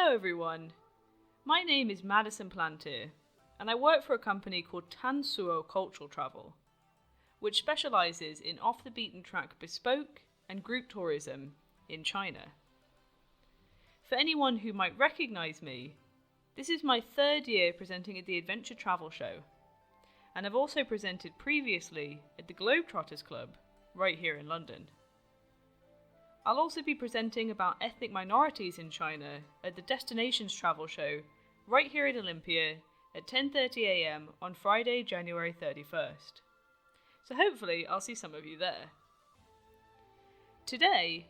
Hello everyone, my name is Madison Plantier and I work for a company called Tansuo Cultural Travel, which specialises in off-the-beaten-track bespoke and group tourism in China. For anyone who might recognise me, this is my third year presenting at the Adventure Travel Show, and I've also presented previously at the Globetrotters Club right here in London. I'll also be presenting about ethnic minorities in China at the Destinations Travel Show right here at Olympia at 10:30 AM on Friday, January 31st. So hopefully I'll see some of you there. Today,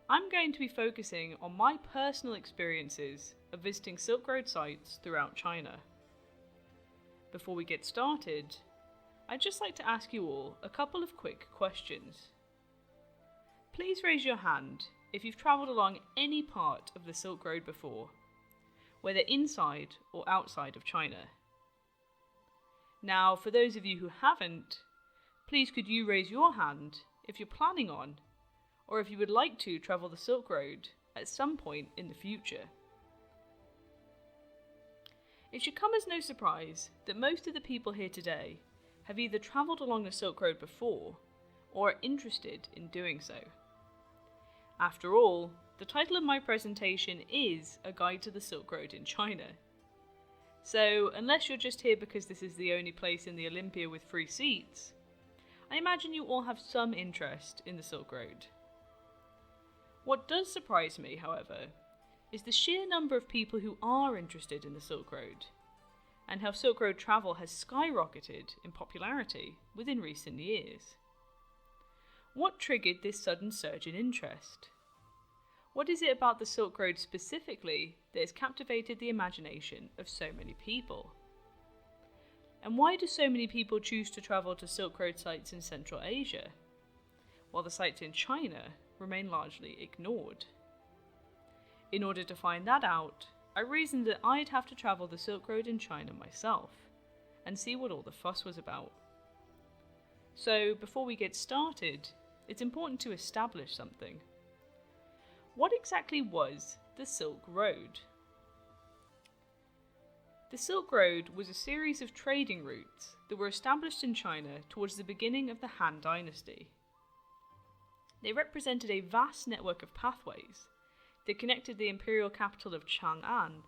I'm going to be focusing on my personal experiences of visiting Silk Road sites throughout China. Before we get started, I'd just like to ask you all a couple of quick questions. Please raise your hand if you've travelled along any part of the Silk Road before, whether inside or outside of China. Now, for those of you who haven't, please could you raise your hand if you're planning on, or if you would like to travel the Silk Road at some point in the future. It should come as no surprise that most of the people here today have either travelled along the Silk Road before, or are interested in doing so. After all, the title of my presentation is A Guide to the Silk Road in China. So, unless you're just here because this is the only place in the Olympia with free seats, I imagine you all have some interest in the Silk Road. What does surprise me, however, is the sheer number of people who are interested in the Silk Road, and how Silk Road travel has skyrocketed in popularity within recent years. What triggered this sudden surge in interest? What is it about the Silk Road specifically that has captivated the imagination of so many people? And why do so many people choose to travel to Silk Road sites in Central Asia, while the sites in China remain largely ignored? In order to find that out, I reasoned that I'd have to travel the Silk Road in China myself, and see what all the fuss was about. So, before we get started, it's important to establish something. What exactly was the Silk Road? The Silk Road was a series of trading routes that were established in China towards the beginning of the Han Dynasty. They represented a vast network of pathways that connected the imperial capital of Chang'an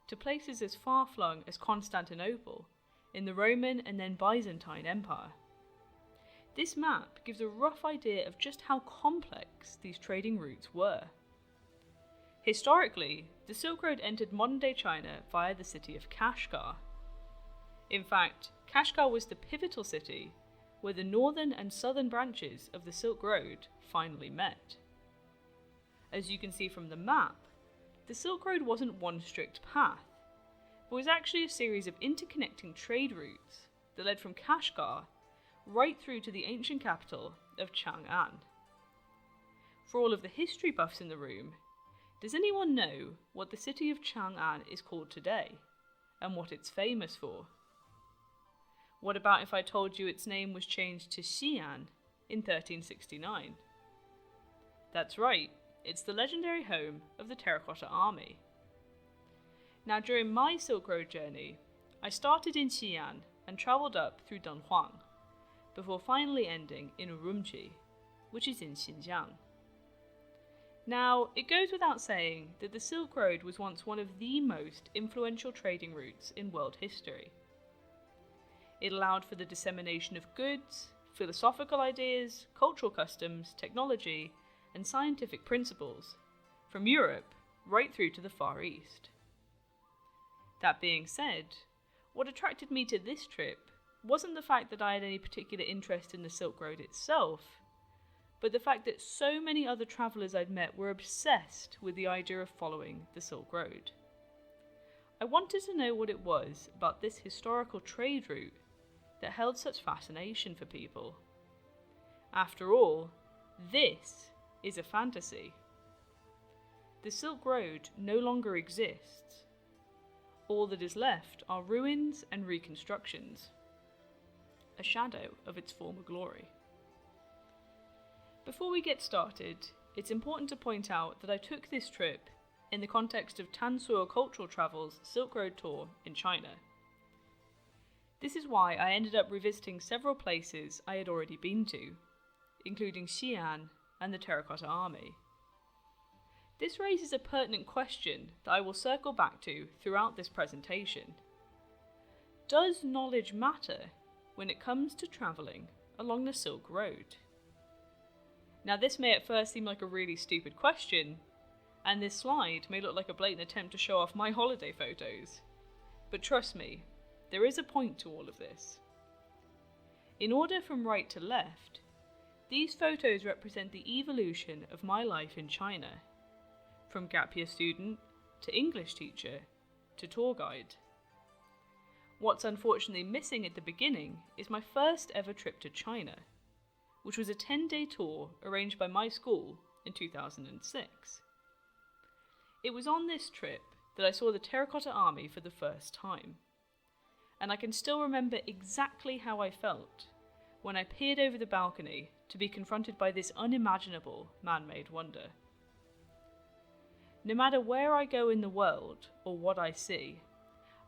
to places as far-flung as Constantinople in the Roman and then Byzantine Empire. This map gives a rough idea of just how complex these trading routes were. Historically, the Silk Road entered modern-day China via the city of Kashgar. In fact, Kashgar was the pivotal city where the northern and southern branches of the Silk Road finally met. As you can see from the map, the Silk Road wasn't one strict path, but was actually a series of interconnecting trade routes that led from Kashgar right through to the ancient capital of Chang'an. For all of the history buffs in the room, does anyone know what the city of Chang'an is called today, and what it's famous for? What about if I told you its name was changed to Xi'an in 1369? That's right, it's the legendary home of the Terracotta Army. Now, during my Silk Road journey, I started in Xi'an and travelled up through Dunhuang, before finally ending in Urumqi, which is in Xinjiang. Now, it goes without saying that the Silk Road was once one of the most influential trading routes in world history. It allowed for the dissemination of goods, philosophical ideas, cultural customs, technology, and scientific principles, from Europe right through to the Far East. That being said, what attracted me to this trip wasn't the fact that I had any particular interest in the Silk Road itself, but the fact that so many other travellers I'd met were obsessed with the idea of following the Silk Road. I wanted to know what it was about this historical trade route that held such fascination for people. After all, this is a fantasy. The Silk Road no longer exists. All that is left are ruins and reconstructions, a shadow of its former glory. Before we get started, it's important to point out that I took this trip in the context of Tan Cultural Travel's Silk Road tour in China. This is why I ended up revisiting several places I had already been to, including Shan and the Terracotta Army. This raises a pertinent question that I will circle back to throughout this presentation. Does knowledge matter when it comes to travelling along the Silk Road? Now, this may at first seem like a really stupid question, and this slide may look like a blatant attempt to show off my holiday photos. But trust me, there is a point to all of this. In order from right to left, these photos represent the evolution of my life in China, from gap year student to English teacher to tour guide. What's unfortunately missing at the beginning is my first ever trip to China, which was a 10-day tour arranged by my school in 2006. It was on this trip that I saw the Terracotta Army for the first time, and I can still remember exactly how I felt when I peered over the balcony to be confronted by this unimaginable man-made wonder. No matter where I go in the world or what I see,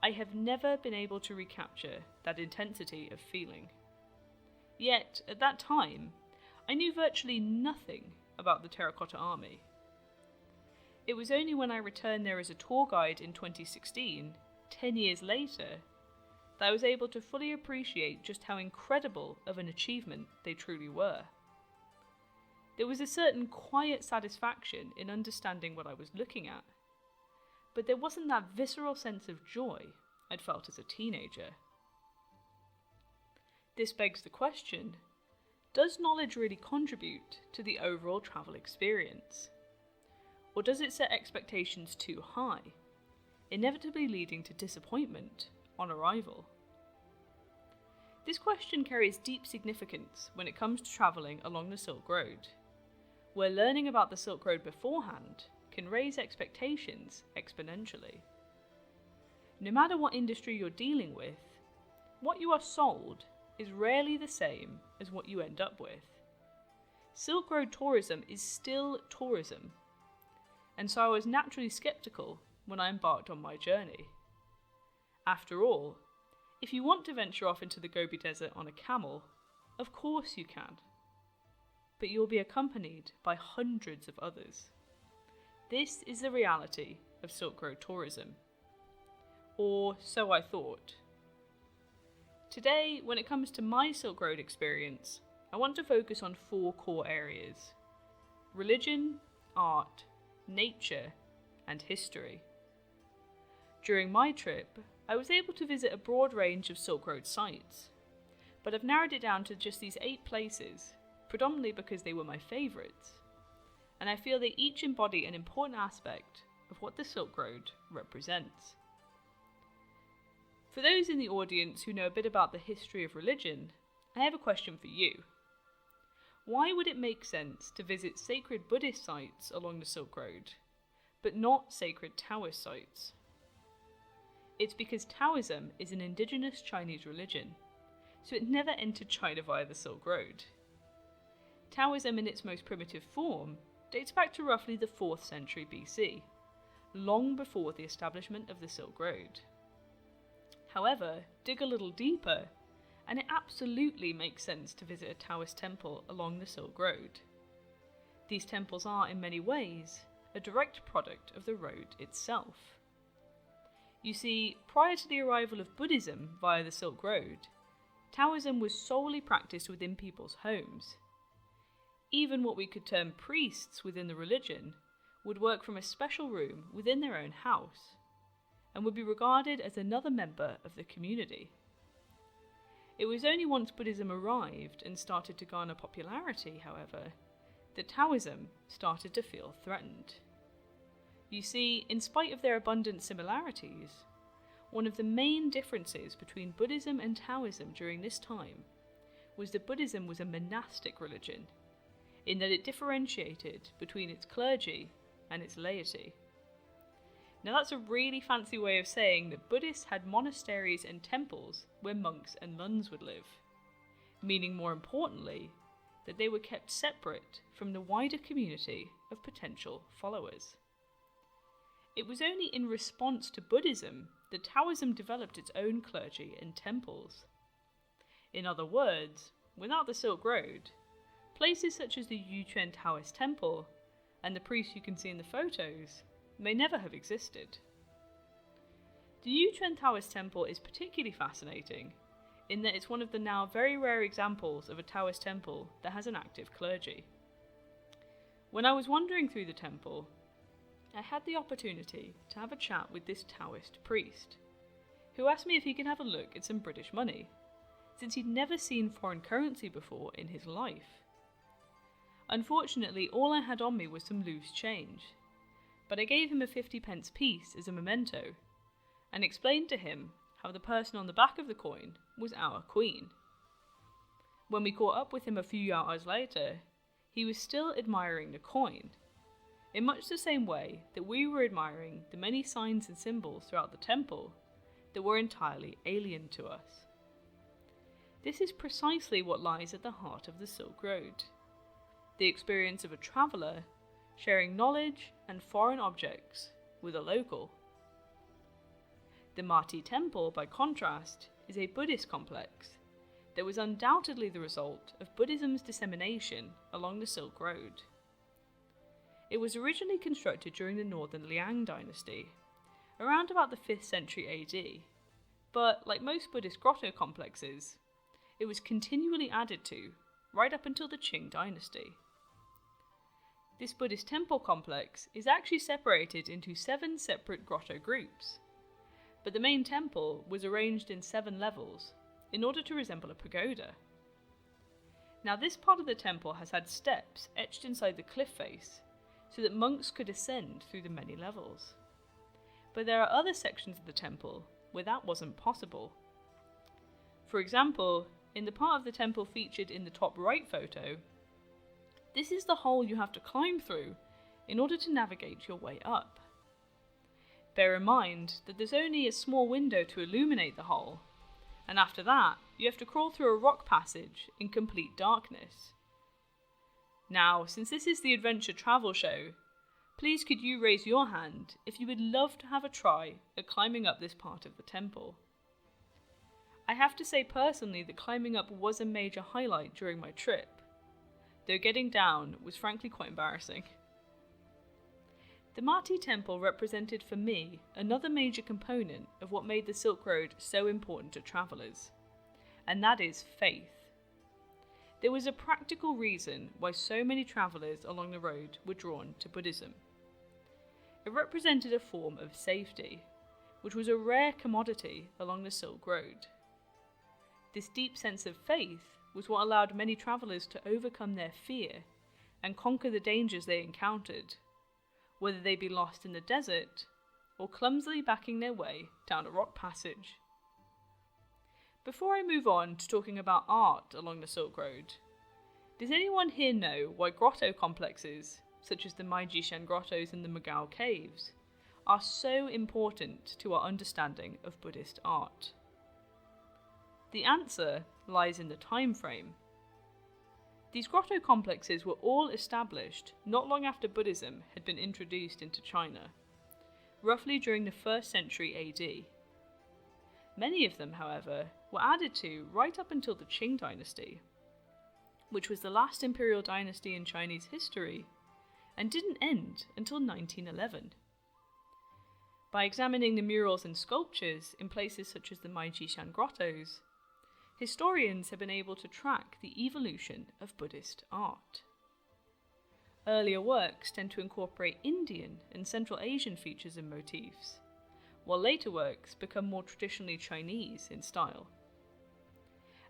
I have never been able to recapture that intensity of feeling. Yet, at that time, I knew virtually nothing about the Terracotta Army. It was only when I returned there as a tour guide in 2016, 10 years later, that I was able to fully appreciate just how incredible of an achievement they truly were. There was a certain quiet satisfaction in understanding what I was looking at, but there wasn't that visceral sense of joy I'd felt as a teenager. This begs the question, does knowledge really contribute to the overall travel experience? Or does it set expectations too high, inevitably leading to disappointment on arrival? This question carries deep significance when it comes to travelling along the Silk Road, where learning about the Silk Road beforehand can raise expectations exponentially. No matter what industry you're dealing with, what you are sold is rarely the same as what you end up with. Silk Road tourism is still tourism, and so I was naturally sceptical when I embarked on my journey. After all, if you want to venture off into the Gobi Desert on a camel, of course you can. But you'll be accompanied by hundreds of others. This is the reality of Silk Road tourism. Or so I thought. Today, when it comes to my Silk Road experience, I want to focus on 4 core areas: religion, art, nature, and history. During my trip, I was able to visit a broad range of Silk Road sites, but I've narrowed it down to just these 8 places, predominantly because they were my favourites, and I feel they each embody an important aspect of what the Silk Road represents. For those in the audience who know a bit about the history of religion, I have a question for you. Why would it make sense to visit sacred Buddhist sites along the Silk Road, but not sacred Taoist sites? It's because Taoism is an indigenous Chinese religion, so it never entered China via the Silk Road. Taoism in its most primitive form dates back to roughly the 4th century BC, long before the establishment of the Silk Road. However, dig a little deeper, and it absolutely makes sense to visit a Taoist temple along the Silk Road. These temples are, in many ways, a direct product of the road itself. You see, prior to the arrival of Buddhism via the Silk Road, Taoism was solely practiced within people's homes. Even what we could term priests within the religion would work from a special room within their own house, and would be regarded as another member of the community. It was only once Buddhism arrived and started to garner popularity, however, that Taoism started to feel threatened. You see, in spite of their abundant similarities, one of the main differences between Buddhism and Taoism during this time was that Buddhism was a monastic religion, in that it differentiated between its clergy and its laity. Now that's a really fancy way of saying that Buddhists had monasteries and temples where monks and nuns would live, meaning more importantly, that they were kept separate from the wider community of potential followers. It was only in response to Buddhism that Taoism developed its own clergy and temples. In other words, without the Silk Road, places such as the Yuquan Taoist Temple and the priests you can see in the photos may never have existed. The Yuquan Taoist Temple is particularly fascinating in that it's one of the now very rare examples of a Taoist temple that has an active clergy. When I was wandering through the temple, I had the opportunity to have a chat with this Taoist priest, who asked me if he could have a look at some British money, since he'd never seen foreign currency before in his life. Unfortunately, all I had on me was some loose change, but I gave him a 50p piece as a memento, and explained to him how the person on the back of the coin was our queen. When we caught up with him a few hours later, he was still admiring the coin, in much the same way that we were admiring the many signs and symbols throughout the temple that were entirely alien to us. This is precisely what lies at the heart of the Silk Road, the experience of a traveller sharing knowledge and foreign objects with a local. The Mati Temple, by contrast, is a Buddhist complex that was undoubtedly the result of Buddhism's dissemination along the Silk Road. It was originally constructed during the Northern Liang dynasty, around about the 5th century AD, but like most Buddhist grotto complexes, it was continually added to right up until the Qing dynasty. This Buddhist temple complex is actually separated into 7 separate grotto groups, but the main temple was arranged in 7 levels in order to resemble a pagoda. Now this part of the temple has had steps etched inside the cliff face so that monks could ascend through the many levels. But there are other sections of the temple where that wasn't possible. For example, in the part of the temple featured in the top right photo, this is the hole you have to climb through in order to navigate your way up. Bear in mind that there's only a small window to illuminate the hole, and after that you have to crawl through a rock passage in complete darkness. Now, since this is the Adventure Travel Show, please could you raise your hand if you would love to have a try at climbing up this part of the temple. I have to say personally that climbing up was a major highlight during my trip, though getting down was frankly quite embarrassing. The Mati Temple represented for me another major component of what made the Silk Road so important to travellers, and that is faith. There was a practical reason why so many travellers along the road were drawn to Buddhism. It represented a form of safety, which was a rare commodity along the Silk Road. This deep sense of faith was what allowed many travellers to overcome their fear and conquer the dangers they encountered, whether they be lost in the desert or clumsily backing their way down a rock passage. Before I move on to talking about art along the Silk Road, does anyone here know why grotto complexes, such as the Shan Grottoes and the Magao Caves, are so important to our understanding of Buddhist art? The answer lies in the time frame. These grotto complexes were all established not long after Buddhism had been introduced into China, roughly during the 1st century AD. Many of them, however, were added to right up until the Qing dynasty, which was the last imperial dynasty in Chinese history and didn't end until 1911. By examining the murals and sculptures in places such as the Shan Grottoes, historians have been able to track the evolution of Buddhist art. Earlier works tend to incorporate Indian and Central Asian features and motifs, while later works become more traditionally Chinese in style.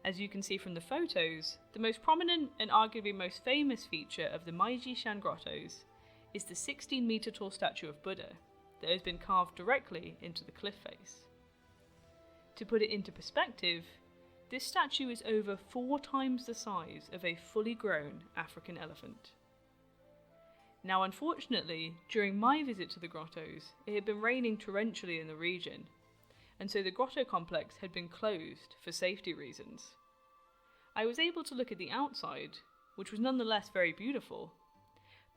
As you can see from the photos, the most prominent and arguably most famous feature of the Shan Grottoes is the 16-metre tall statue of Buddha that has been carved directly into the cliff face. To put it into perspective, this statue is over 4 times the size of a fully grown African elephant. Now unfortunately, during my visit to the grottos, it had been raining torrentially in the region, and so the grotto complex had been closed for safety reasons. I was able to look at the outside, which was nonetheless very beautiful,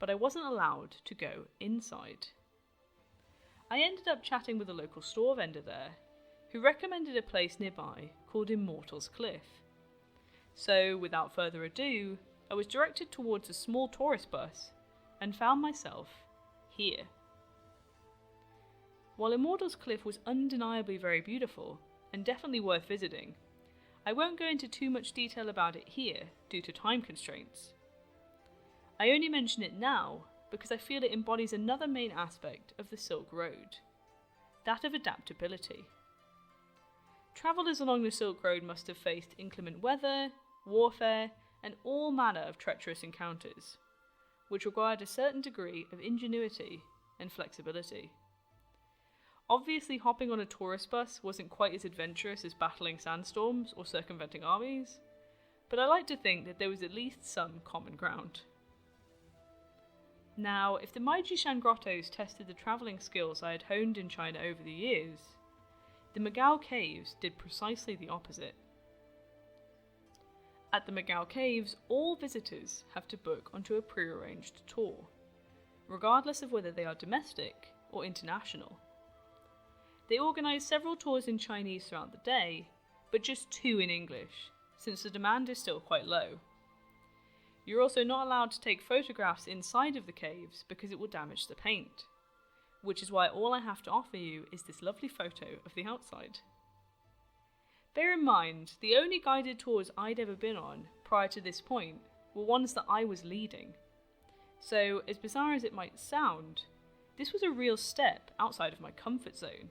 but I wasn't allowed to go inside. I ended up chatting with a local store vendor there, who recommended a place nearby called Immortal's Cliff. So, without further ado, I was directed towards a small tourist bus and found myself here. While Immortal's Cliff was undeniably very beautiful and definitely worth visiting, I won't go into too much detail about it here due to time constraints. I only mention it now because I feel it embodies another main aspect of the Silk Road, that of adaptability. Travellers along the Silk Road must have faced inclement weather, warfare, and all manner of treacherous encounters, which required a certain degree of ingenuity and flexibility. Obviously, hopping on a tourist bus wasn't quite as adventurous as battling sandstorms or circumventing armies, but I like to think that there was at least some common ground. Now, if the Meiji Shan Grottoes tested the travelling skills I had honed in China over the years, the Magao Caves did precisely the opposite. At the Magao Caves, all visitors have to book onto a pre-arranged tour, regardless of whether they are domestic or international. They organise several tours in Chinese throughout the day, but just 2 in English, since the demand is still quite low. You're also not allowed to take photographs inside of the caves because it will damage the paint, which is why all I have to offer you is this lovely photo of the outside. Bear in mind, the only guided tours I'd ever been on prior to this point were ones that I was leading. So, as bizarre as it might sound, this was a real step outside of my comfort zone.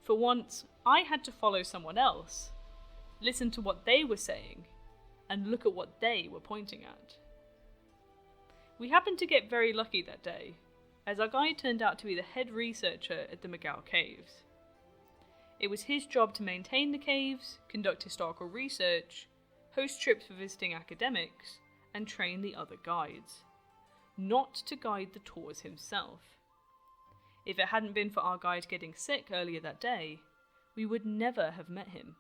For once, I had to follow someone else, listen to what they were saying, and look at what they were pointing at. We happened to get very lucky that day, as our guide turned out to be the head researcher at the Magao Caves. It was his job to maintain the caves, conduct historical research, host trips for visiting academics, and train the other guides, not to guide the tours himself. If it hadn't been for our guide getting sick earlier that day, we would never have met him.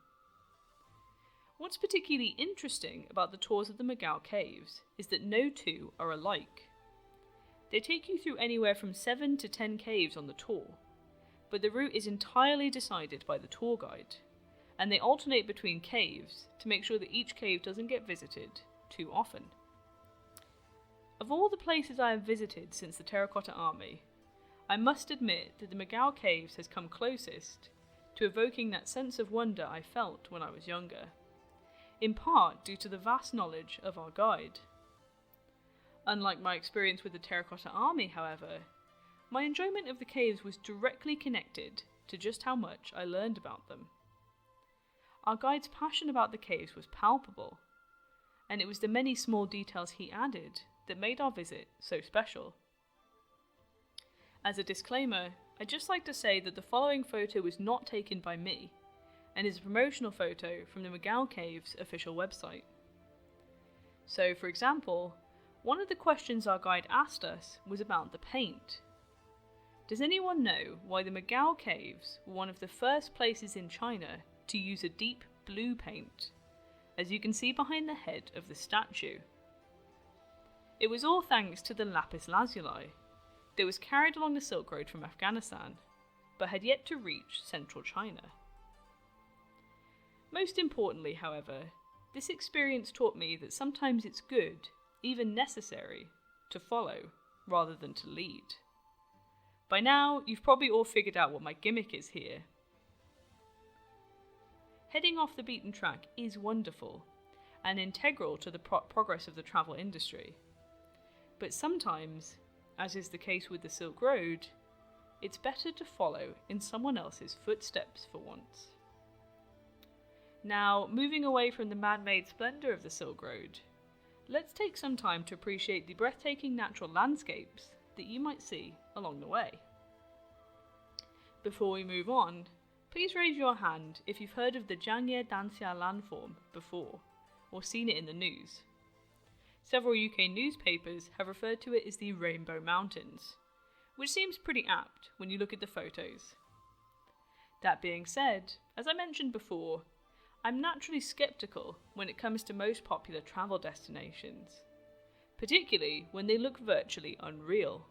What's particularly interesting about the tours of the Magao Caves is that no two are alike. They take you through anywhere from 7 to 10 caves on the tour, but the route is entirely decided by the tour guide, and they alternate between caves to make sure that each cave doesn't get visited too often. Of all the places I have visited since the Terracotta Army, I must admit that the Magao Caves has come closest to evoking that sense of wonder I felt when I was younger, in part due to the vast knowledge of our guide. Unlike my experience with the Terracotta Army, however, my enjoyment of the caves was directly connected to just how much I learned about them. Our guide's passion about the caves was palpable, and it was the many small details he added that made our visit so special. As a disclaimer, I'd just like to say that the following photo was not taken by me, and is a promotional photo from the Magao Caves official website. So, for example, one of the questions our guide asked us was about the paint. Does anyone know why the Magao Caves were one of the first places in China to use a deep blue paint, as you can see behind the head of the statue? It was all thanks to the lapis lazuli that was carried along the Silk Road from Afghanistan, but had yet to reach central China. Most importantly, however, this experience taught me that sometimes it's good, even necessary, to follow rather than to lead. By now, you've probably all figured out what my gimmick is here. Heading off the beaten track is wonderful and integral to the progress of the travel industry. But sometimes, as is the case with the Silk Road, it's better to follow in someone else's footsteps for once. Now, moving away from the man-made splendour of the Silk Road, let's take some time to appreciate the breathtaking natural landscapes that you might see along the way. Before we move on, please raise your hand if you've heard of the Jiangye Danxia landform before, or seen it in the news. Several UK newspapers have referred to it as the Rainbow Mountains, which seems pretty apt when you look at the photos. That being said, as I mentioned before, I'm naturally sceptical when it comes to most popular travel destinations, particularly when they look virtually unreal.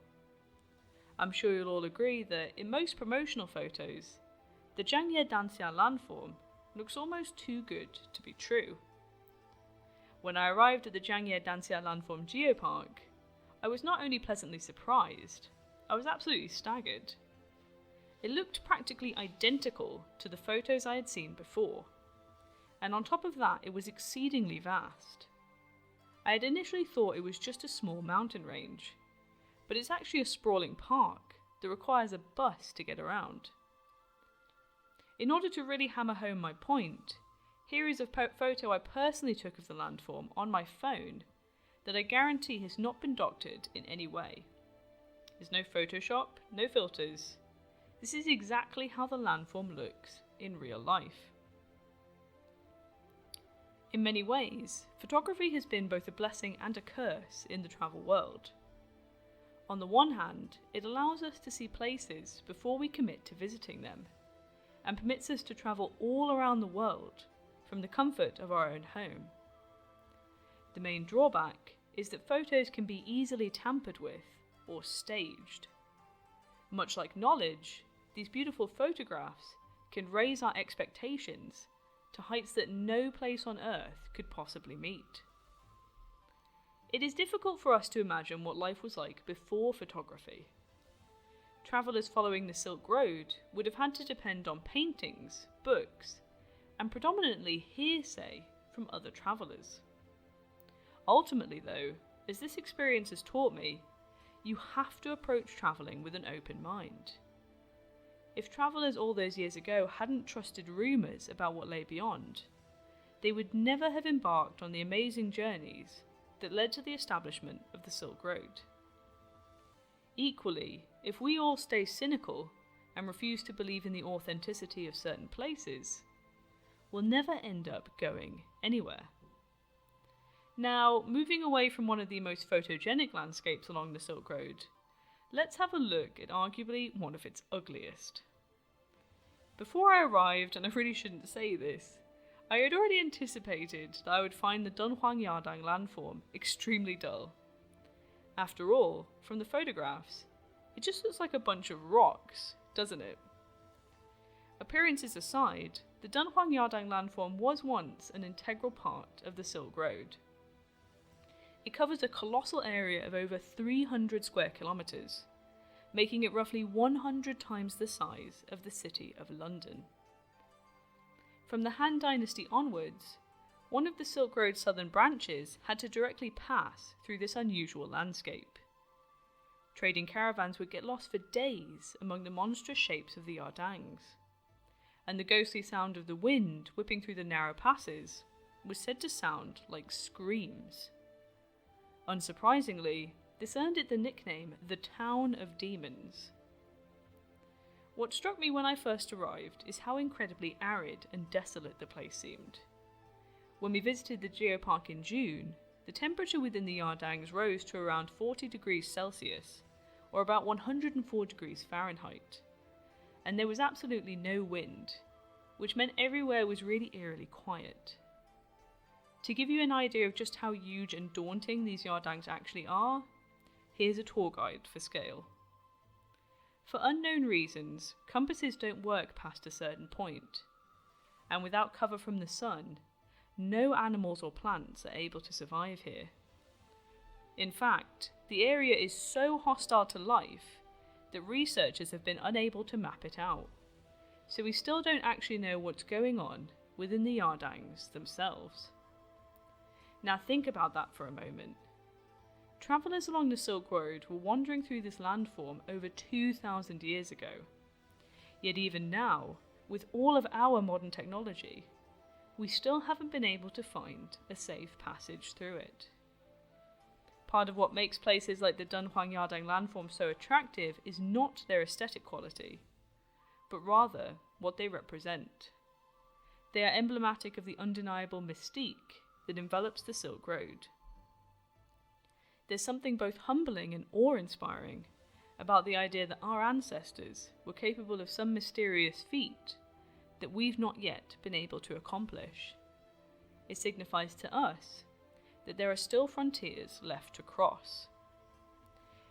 I'm sure you'll all agree that in most promotional photos, the Jiangye Danxia landform looks almost too good to be true. When I arrived at the Jiangye Danxia Landform Geopark, I was not only pleasantly surprised, I was absolutely staggered. It looked practically identical to the photos I had seen before, and on top of that it was exceedingly vast. I had initially thought it was just a small mountain range, but it's actually a sprawling park that requires a bus to get around. In order to really hammer home my point, here is a photo I personally took of the landform on my phone that I guarantee has not been doctored in any way. There's no Photoshop, no filters. This is exactly how the landform looks in real life. In many ways, photography has been both a blessing and a curse in the travel world. On the one hand, it allows us to see places before we commit to visiting them, and permits us to travel all around the world from the comfort of our own home. The main drawback is that photos can be easily tampered with or staged. Much like knowledge, these beautiful photographs can raise our expectations to heights that no place on Earth could possibly meet. It is difficult for us to imagine what life was like before photography. Travellers following the Silk Road would have had to depend on paintings, books, and predominantly hearsay from other travellers. Ultimately though, as this experience has taught me, you have to approach travelling with an open mind. If travellers all those years ago hadn't trusted rumours about what lay beyond, they would never have embarked on the amazing journeys that led to the establishment of the Silk Road. Equally, if we all stay cynical and refuse to believe in the authenticity of certain places, we'll never end up going anywhere. Now, moving away from one of the most photogenic landscapes along the Silk Road, let's have a look at arguably one of its ugliest. Before I arrived, and I really shouldn't say this, I had already anticipated that I would find the Dunhuang Yadang landform extremely dull. After all, from the photographs, it just looks like a bunch of rocks, doesn't it? Appearances aside, the Dunhuang Yadang landform was once an integral part of the Silk Road. It covers a colossal area of over 300 square kilometres, making it roughly 100 times the size of the city of London. From the Han Dynasty onwards, one of the Silk Road's southern branches had to directly pass through this unusual landscape. Trading caravans would get lost for days among the monstrous shapes of the Yardangs, and the ghostly sound of the wind whipping through the narrow passes was said to sound like screams. Unsurprisingly, this earned it the nickname the Town of Demons. What struck me when I first arrived is how incredibly arid and desolate the place seemed. When we visited the geopark in June, the temperature within the Yardangs rose to around 40 degrees Celsius, or about 104 degrees Fahrenheit, and there was absolutely no wind, which meant everywhere was really eerily quiet. To give you an idea of just how huge and daunting these Yardangs actually are, here's a tour guide for scale. For unknown reasons, compasses don't work past a certain point, and without cover from the sun, no animals or plants are able to survive here. In fact, the area is so hostile to life that researchers have been unable to map it out, so we still don't actually know what's going on within the Yardangs themselves. Now think about that for a moment. Travellers along the Silk Road were wandering through this landform over 2,000 years ago. Yet even now, with all of our modern technology, we still haven't been able to find a safe passage through it. Part of what makes places like the Dunhuang Yadang landform so attractive is not their aesthetic quality, but rather what they represent. They are emblematic of the undeniable mystique that envelops the Silk Road. There's something both humbling and awe-inspiring about the idea that our ancestors were capable of some mysterious feat that we've not yet been able to accomplish. It signifies to us that there are still frontiers left to cross.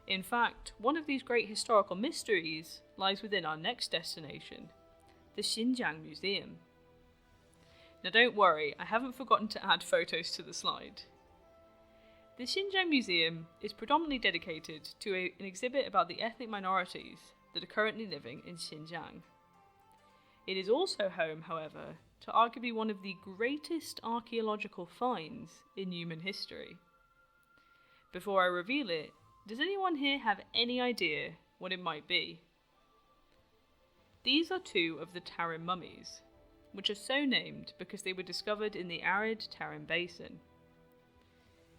In fact, one of these great historical mysteries lies within our next destination, the Shinjo Museum. Now don't worry, I haven't forgotten to add photos to the slide. The Shinjo Museum is predominantly dedicated to an exhibit about the ethnic minorities that are currently living in Xinjiang. It is also home, however, to arguably one of the greatest archaeological finds in human history. Before I reveal it, does anyone here have any idea what it might be? These are two of the Terran mummies, which are so named because they were discovered in the arid Terran basin.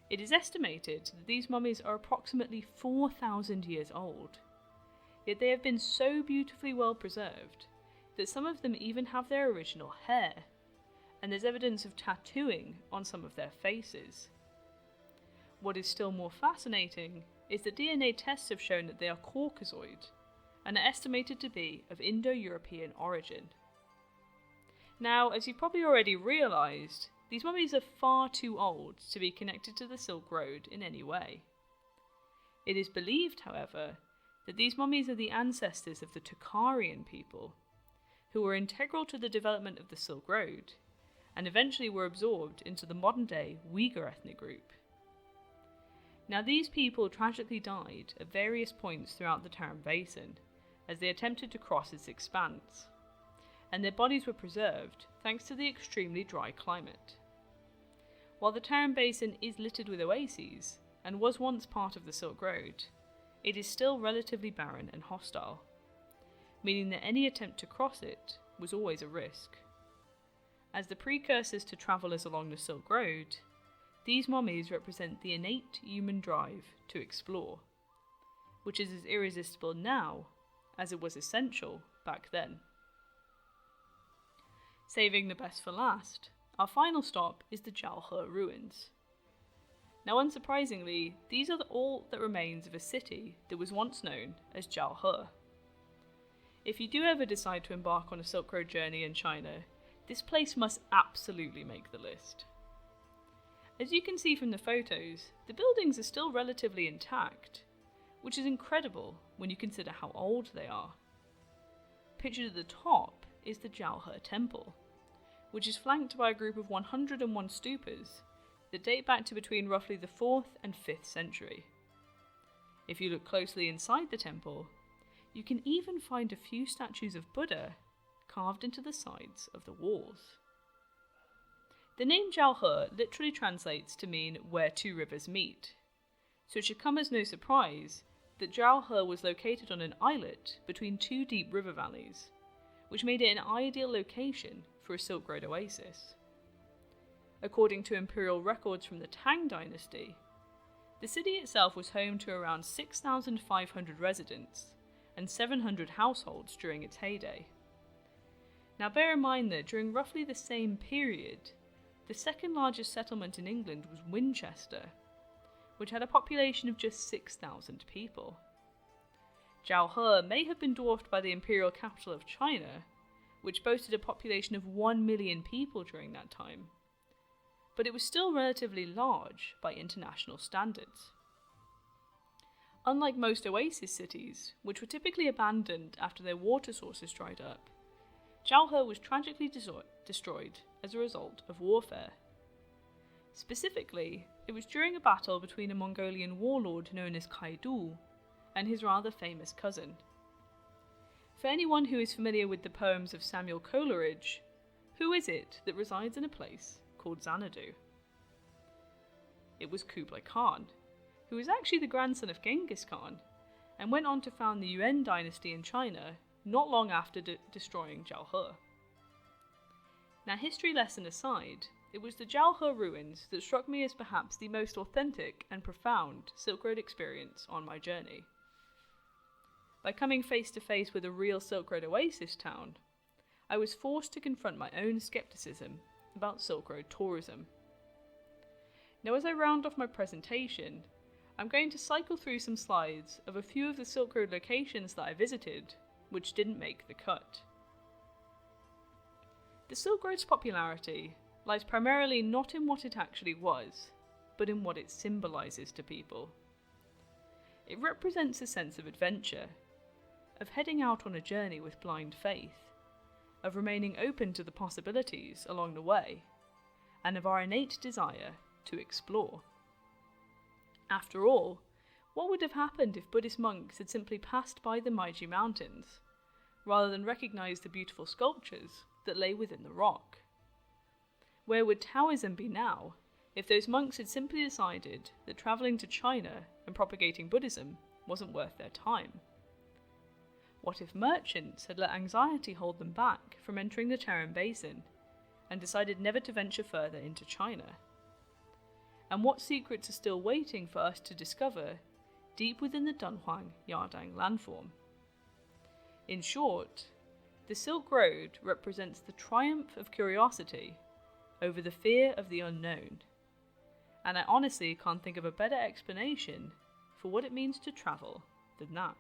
It is estimated that these mummies are approximately 4,000 years old, yet they have been so beautifully well preserved that some of them even have their original hair, and there's evidence of tattooing on some of their faces. What is still more fascinating is that DNA tests have shown that they are Caucasoid, and are estimated to be of Indo-European origin. Now, as you've probably already realised, these mummies are far too old to be connected to the Silk Road in any way. It is believed, however, that these mummies are the ancestors of the Tocharian people, who were integral to the development of the Silk Road, and eventually were absorbed into the modern-day Uyghur ethnic group. Now these people tragically died at various points throughout the Terran Basin, as they attempted to cross its expanse, and their bodies were preserved thanks to the extremely dry climate. While the Terran Basin is littered with oases, and was once part of the Silk Road, it is still relatively barren and hostile, meaning that any attempt to cross it was always a risk. As the precursors to travellers along the Silk Road, these mummies represent the innate human drive to explore, which is as irresistible now as it was essential back then. Saving the best for last, our final stop is the Jiaohe ruins. Now unsurprisingly, these are all that remains of a city that was once known as Jiaohe. If you do ever decide to embark on a Silk Road journey in China, this place must absolutely make the list. As you can see from the photos, the buildings are still relatively intact, which is incredible when you consider how old they are. Pictured at the top is the Jiaohe Temple, which is flanked by a group of 101 stupas that date back to between roughly the 4th and 5th century. If you look closely inside the temple, you can even find a few statues of Buddha carved into the sides of the walls. The name Jiaohe literally translates to mean where two rivers meet, so it should come as no surprise that Jiaohe was located on an islet between two deep river valleys, which made it an ideal location for a Silk Road oasis. According to imperial records from the Tang dynasty, the city itself was home to around 6,500 residents and 700 households during its heyday. Now bear in mind that during roughly the same period, the second largest settlement in England was Winchester, which had a population of just 6,000 people. Jiaohe may have been dwarfed by the imperial capital of China, which boasted a population of 1 million people during that time, but it was still relatively large by international standards. Unlike most oasis cities, which were typically abandoned after their water sources dried up, Jiaohe was tragically destroyed as a result of warfare. Specifically, it was during a battle between a Mongolian warlord known as Kaidu and his rather famous cousin. For anyone who is familiar with the poems of Samuel Coleridge, who is it that resides in a place called Xanadu? It was Kublai Khan, who was actually the grandson of Genghis Khan, and went on to found the Yuan dynasty in China not long after destroying Jiaohe. Now, history lesson aside, it was the Jiaohe ruins that struck me as perhaps the most authentic and profound Silk Road experience on my journey. By coming face to face with a real Silk Road oasis town, I was forced to confront my own skepticism about Silk Road tourism. Now, as I round off my presentation, I'm going to cycle through some slides of a few of the Silk Road locations that I visited, which didn't make the cut. The Silk Road's popularity lies primarily not in what it actually was, but in what it symbolises to people. It represents a sense of adventure, of heading out on a journey with blind faith, of remaining open to the possibilities along the way, and of our innate desire to explore. After all, what would have happened if Buddhist monks had simply passed by the Meiji Mountains, rather than recognise the beautiful sculptures that lay within the rock? Where would Taoism be now if those monks had simply decided that travelling to China and propagating Buddhism wasn't worth their time? What if merchants had let anxiety hold them back from entering the Terran basin and decided never to venture further into China? And what secrets are still waiting for us to discover deep within the Dunhuang Yardang landform? In short, the Silk Road represents the triumph of curiosity over the fear of the unknown, and I honestly can't think of a better explanation for what it means to travel than that.